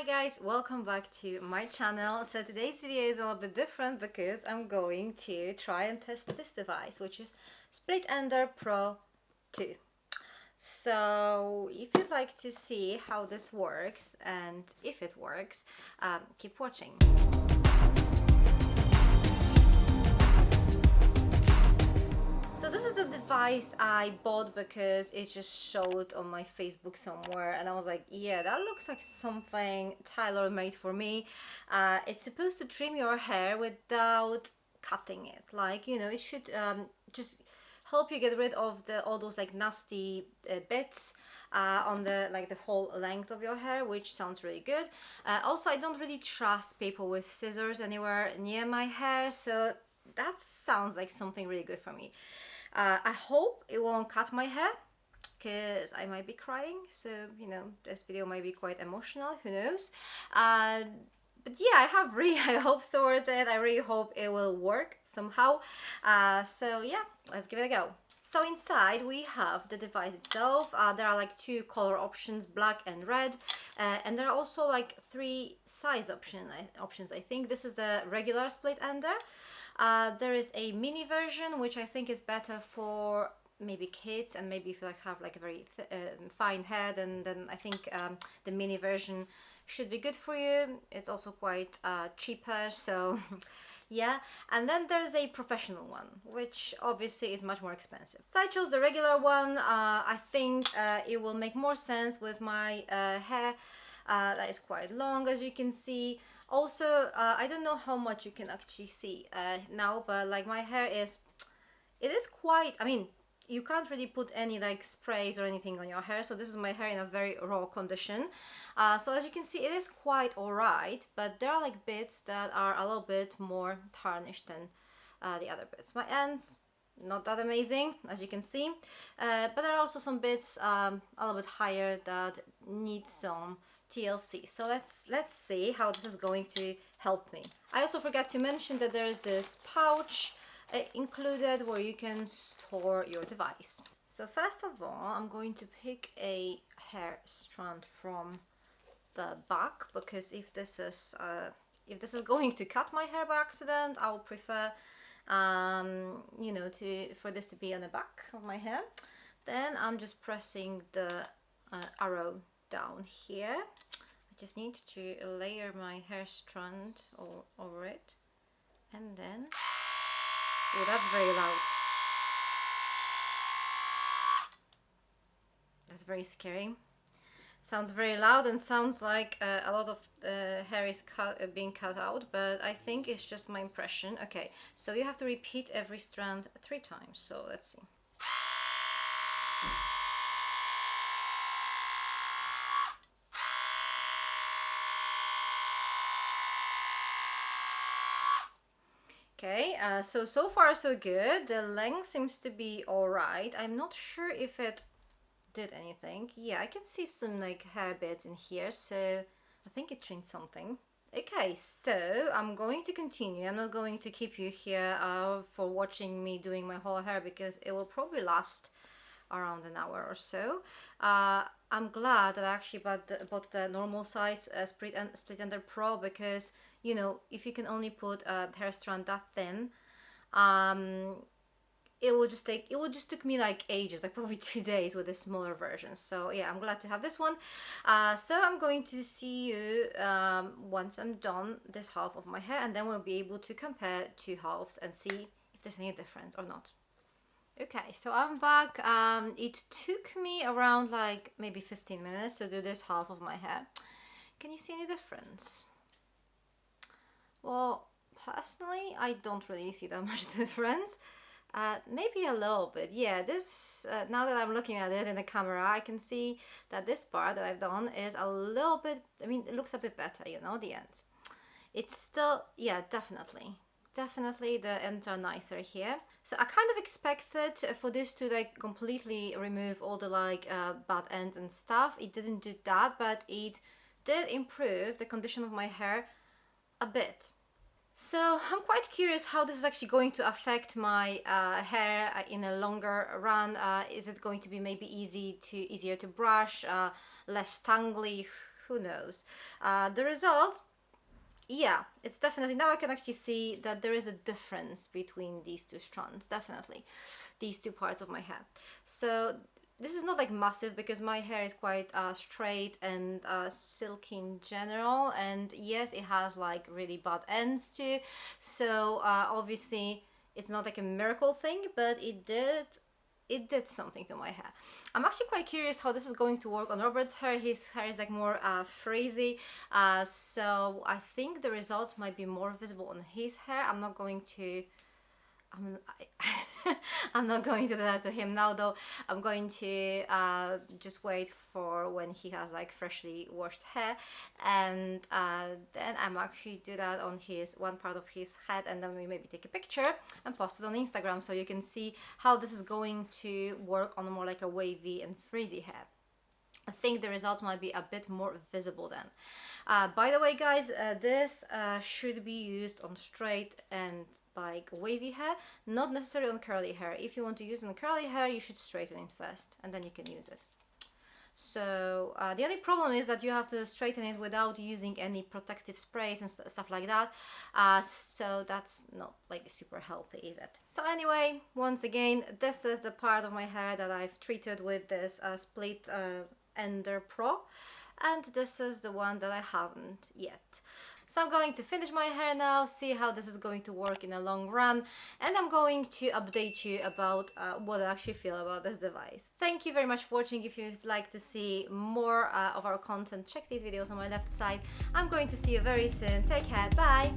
Hi guys, welcome back to my channel. So today's video is a little bit different because I'm going to try and test this device, which is Split Ender Pro 2. So if you'd like to see how this works and if it works, keep watching. So this is the device I bought because it just showed on my Facebook somewhere and I was like, yeah, that looks like something tailor-made for me. It's supposed to trim your hair without cutting it. Like, you know, it should just help you get rid of all those like nasty bits on the whole length of your hair, which sounds really good. Also, I don't really trust people with scissors anywhere near my hair, so that sounds like something really good for me. I hope it won't cut my hair because I might be crying, so you know, this video might be quite emotional, who knows. But yeah, I have really high hopes towards it. I really hope it will work somehow. So yeah, let's give it a go. So inside we have the device itself. There are like two color options, black and red, and there are also like three size options. I think this is the regular split ender. There is a mini version, which I think is better for maybe kids, and maybe if you have like a very fine hair, then I think the mini version should be good for you. It's also quite cheaper, so yeah. And then there's a professional one, which obviously is much more expensive. So I chose the regular one. I think it will make more sense with my hair that is quite long, as you can see. Also, I don't know how much you can actually see now, but like my hair it is quite, I mean, you can't really put any like sprays or anything on your hair, so this is my hair in a very raw condition. So as you can see, it is quite alright, but there are like bits that are a little bit more tarnished than the other bits. My ends, not that amazing, as you can see, but there are also some bits a little bit higher that need some TLC. So let's see how this is going to help me. I also forgot to mention that there is this pouch included where you can store your device. So first of all, I'm going to pick a hair strand from the back, because if this is going to cut my hair by accident, I would prefer you know, for this to be on the back of my hair. Then I'm just pressing the arrow down here. I just need to layer my hair strand over it, and then, oh, that's very loud. That's very scary. Sounds very loud and sounds like a lot of hair is being cut out, but I think it's just my impression. Okay, so you have to repeat every strand 3 times, so let's see. Okay, so far so good. The length seems to be alright. I'm not sure if it did anything. Yeah, I can see some like hair bits in here, so I think it trimmed something. Okay, so I'm going to continue. I'm not going to keep you here for watching me doing my whole hair, because it will probably last around an hour or so. I'm glad that I actually bought the normal size Split Ender Pro, because you know, if you can only put a hair strand that thin, it will just took me like ages, like probably 2 days with the smaller version. So yeah, I'm glad to have this one. So I'm going to see you once I'm done this half of my hair, and then we'll be able to compare 2 halves and see if there's any difference or not. Okay, so I'm back. It took me around like maybe 15 minutes to do this half of my hair. Can you see any difference? Well, personally, I don't really see that much difference. Maybe a little bit. Yeah, this, now that I'm looking at it in the camera, I can see that this part that I've done is a little bit, I mean, it looks a bit better, you know, the ends. It's still, yeah, definitely the ends are nicer here. So I kind of expected for this to like completely remove all the like bad ends and stuff. It didn't do that, but it did improve the condition of my hair a bit. So I'm quite curious how this is actually going to affect my hair in a longer run. Is it going to be maybe easier to brush, less tangly? who knows. The result, yeah, it's definitely, now I can actually see that there is a difference between these two strands, definitely, these two parts of my hair. So this is not like massive because my hair is quite straight and silky in general, and yes, it has like really bad ends too, so obviously it's not like a miracle thing, but it did something to my hair. I'm actually quite curious how this is going to work on Robert's hair. His hair is like more frizzy, so I think the results might be more visible on his hair. I'm not going to I'm not going to do that to him now though. I'm going to just wait for when he has like freshly washed hair, and then I'm actually do that on his one part of his head, and then we maybe take a picture and post it on Instagram so you can see how this is going to work on more like a wavy and frizzy hair. I think the results might be a bit more visible then. By the way, guys, this should be used on straight and like wavy hair, not necessarily on curly hair. If you want to use it on curly hair, you should straighten it first and then you can use it. So the only problem is that you have to straighten it without using any protective sprays and stuff like that, so that's not like super healthy, is it? So anyway, once again, this is the part of my hair that I've treated with this split Ender Pro, and this is the one that I haven't yet. So I'm going to finish my hair now, see how this is going to work in the long run, and I'm going to update you about what I actually feel about this device. Thank you very much for watching. If you'd like to see more of our content, check these videos on my left side. I'm going to see you very soon. Take care, bye!